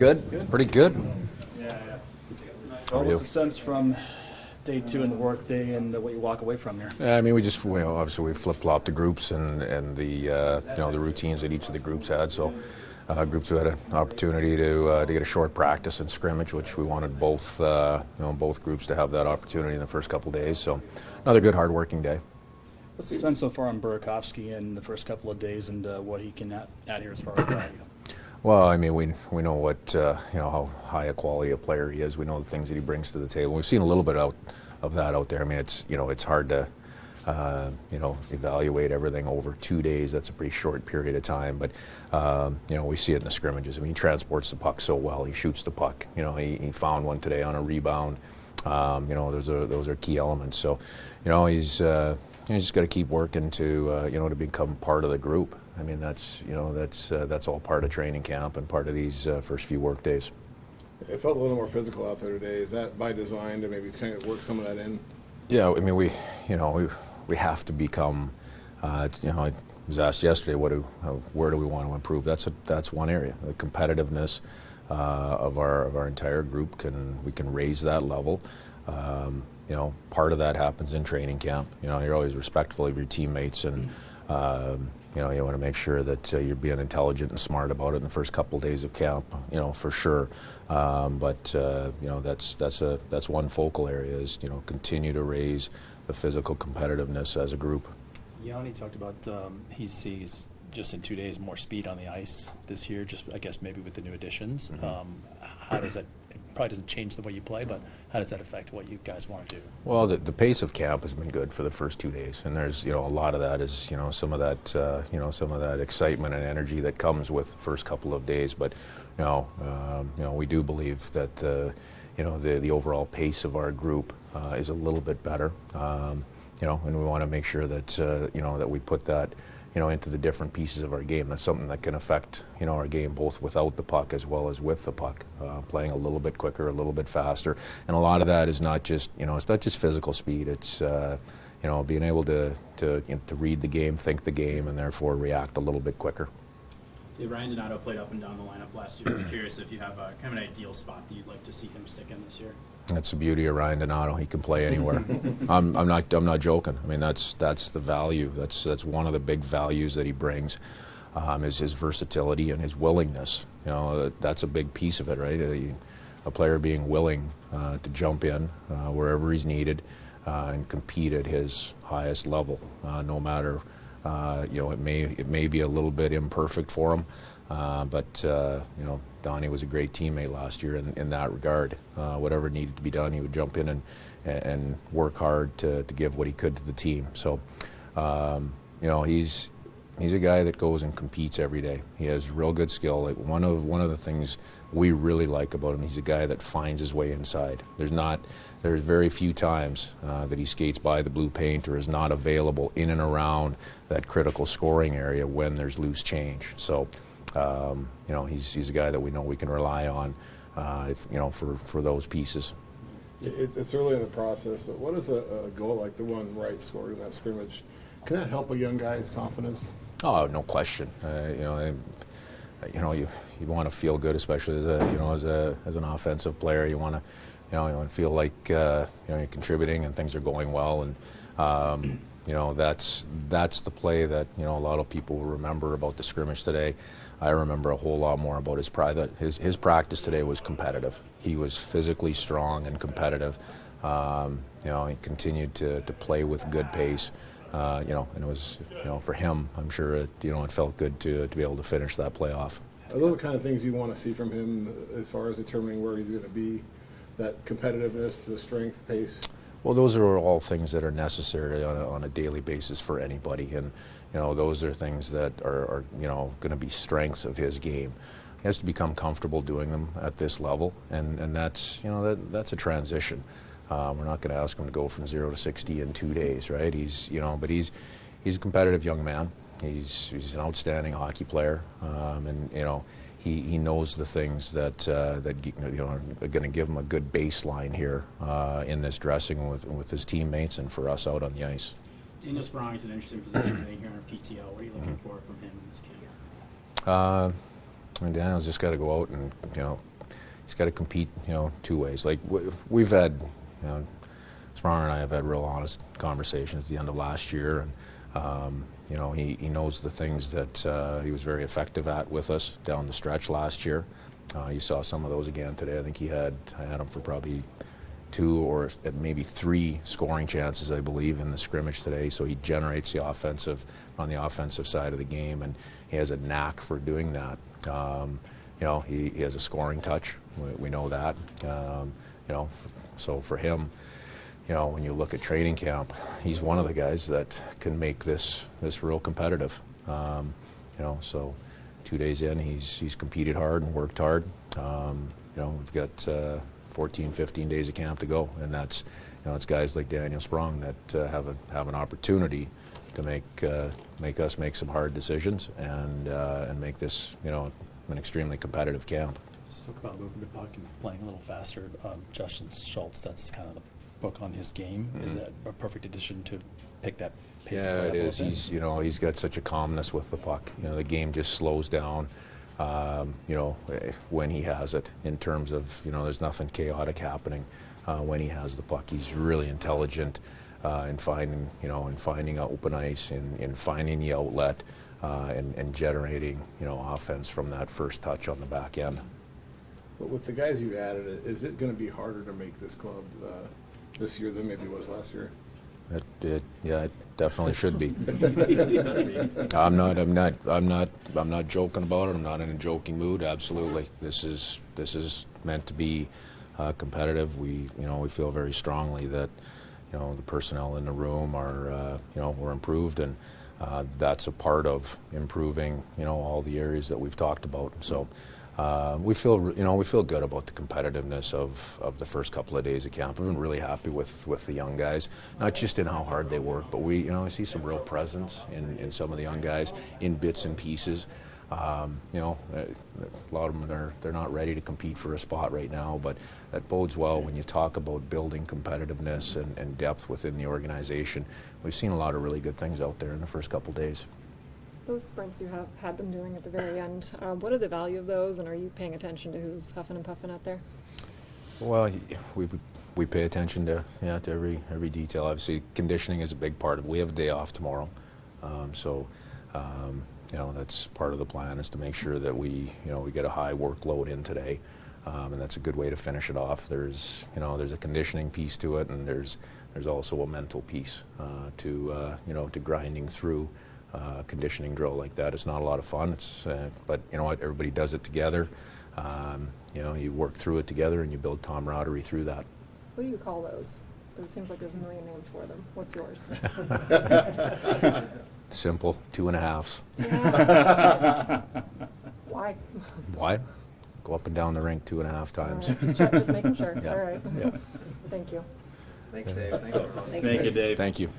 Good, pretty good. Yeah. What was the sense from day two and the work day and what you walk away from here? Yeah, I mean, we just obviously we flip-flopped the groups and the the routines that each of the groups had. So groups who had an opportunity to get a short practice and scrimmage, which we wanted both both groups to have that opportunity in the first couple of days. So another good, hard-working day. What's the sense so far on Burakovsky in the first couple of days and what he can add here as far as value? Well, I mean, we know what how high a quality a player he is. We know the things that he brings to the table. We've seen a little bit of that out there. I mean, it's hard to evaluate everything over 2 days. That's a pretty short period of time. But we see it in the scrimmages. I mean, he transports the puck so well. He shoots the puck. He found one today on a rebound. Those are key elements. So, he's just got to keep working to become part of the group. I mean, that's all part of training camp and part of these first few work days. It felt a little more physical out there today. Is that by design to maybe kind of work some of that in? Yeah, I mean, we have to become. I was asked yesterday, where do we want to improve? That's one area. The competitiveness of our entire group we can raise that level. Part of that happens in training camp. You're always respectful of your teammates, and you want to make sure that you're being intelligent and smart about it in the first couple of days of camp. For sure. But that's one focal area is continue to raise the physical competitiveness as a group. Yanni talked about he sees just in 2 days more speed on the ice this year. Just I guess maybe with the new additions. Mm-hmm. How does that? It probably doesn't change the way you play, but how does that affect what you guys want to do? Well, the pace of camp has been good for the first 2 days, and there's a lot of that is some of that excitement and energy that comes with the first couple of days. But we do believe that the overall pace of our group is a little bit better, and we want to make sure that that we put that into the different pieces of our game. That's something that can affect our game both without the puck as well as with the puck. Playing a little bit quicker, a little bit faster, and a lot of that is not just it's not just physical speed. It's being able to read the game, think the game, and therefore react a little bit quicker. Ryan Donato played up and down the lineup last year. I'm curious if you have kind of an ideal spot that you'd like to see him stick in this year. That's the beauty of Ryan Donato. He can play anywhere. I'm not joking. I mean, that's the value. That's one of the big values that he brings, is his versatility and his willingness. That's a big piece of it, right? A player being willing to jump in wherever he's needed and compete at his highest level, no matter. It may be a little bit imperfect for him, but Donnie was a great teammate last year in that regard. Whatever needed to be done, he would jump in and work hard to give what he could to the team. So, he's a guy that goes and competes every day. He has real good skill. Like one of the things we really like about him, he's a guy that finds his way inside. There's very few times that he skates by the blue paint or is not available in and around that critical scoring area when there's loose change. So, he's a guy that we know we can rely on, for those pieces. It's early in the process, but what is a goal like the one Wright scored in that scrimmage? Can that help a young guy's confidence? Oh, no question. You want to feel good, especially as an offensive player. You want to feel like you're contributing and things are going well, and that's the play that a lot of people will remember about the scrimmage today. I remember a whole lot more about his his practice today was competitive. He was physically strong and competitive. He continued to play with good pace. And it was, for him, I'm sure it felt good to be able to finish that playoff. Are those the kind of things you want to see from him as far as determining where he's going to be? That competitiveness, the strength, pace? Well, those are all things that are necessary on a daily basis for anybody, and those are things that are going to be strengths of his game. He has to become comfortable doing them at this level, and that's that's a transition. We're not going to ask him to go from 0 to 60 in 2 days, right? But he's a competitive young man. He's an outstanding hockey player, and he knows the things that are going to give him a good baseline here in this dressing room with his teammates and for us out on the ice. Daniel Sprong is an interesting position being here on PTO. What are you looking for from him in this camp? Daniel's just got to go out and he's got to compete, two ways. Like we've had, Spronger and I have had real honest conversations at the end of last year, and he knows the things that he was very effective at with us down the stretch last year. You saw some of those again today. I think I had him for probably 2 or maybe 3 scoring chances, I believe, in the scrimmage today. So he generates the on the offensive side of the game, and he has a knack for doing that. He has a scoring touch. We know that. So for him, when you look at training camp, he's one of the guys that can make this real competitive. So 2 days in, he's competed hard and worked hard. We've got 14, 15 days of camp to go, and that's it's guys like Daniel Sprong that have an opportunity to make us make some hard decisions and make this an extremely competitive camp. Just talk about moving the puck and playing a little faster. Justin Schultz, that's kind of the book on his game. Mm-hmm. Is that a perfect addition to pick that pace of play up? Yeah, it is. He's got such a calmness with the puck. The game just slows down. When he has it, in terms of there's nothing chaotic happening when he has the puck. He's really intelligent in finding open ice, in finding the outlet, and generating offense from that first touch on the back end. But with the guys you added, is it going to be harder to make this club this year than maybe it was last year? It definitely should be. I'm not joking about it. I'm not in a joking mood. Absolutely, this is meant to be competitive. We feel very strongly that the personnel in the room are we're improved, and that's a part of improving all the areas that we've talked about. So. We feel good about the competitiveness of the first couple of days of camp. We've been really happy with the young guys, not just in how hard they work, but we see some real presence in some of the young guys in bits and pieces. A lot of them they're not ready to compete for a spot right now, but that bodes well when you talk about building competitiveness and depth within the organization. We've seen a lot of really good things out there in the first couple days. Those sprints you have had them doing at the very end, what are the value of those, and are you paying attention to who's huffing and puffing out there? Well, we pay attention to every detail. Obviously, conditioning is a big part of it. We have a day off tomorrow, so that's part of the plan, is to make sure that we get a high workload in today, and that's a good way to finish it off. There's a conditioning piece to it, and there's also a mental piece to grinding through. Conditioning drill like that. It's not a lot of fun. But you know what? Everybody does it together. You work through it together, and you build camaraderie through that. What do you call those? It seems like there's a million names for them. What's yours? Simple, 2.5s. Yeah. Why? Why? Go up and down the rink 2.5 times. Right. Just making sure. Yeah. All right. Yeah. Thank you. Thanks, Dave. Thank you. Thanks, Thank you, Dave. Thank you.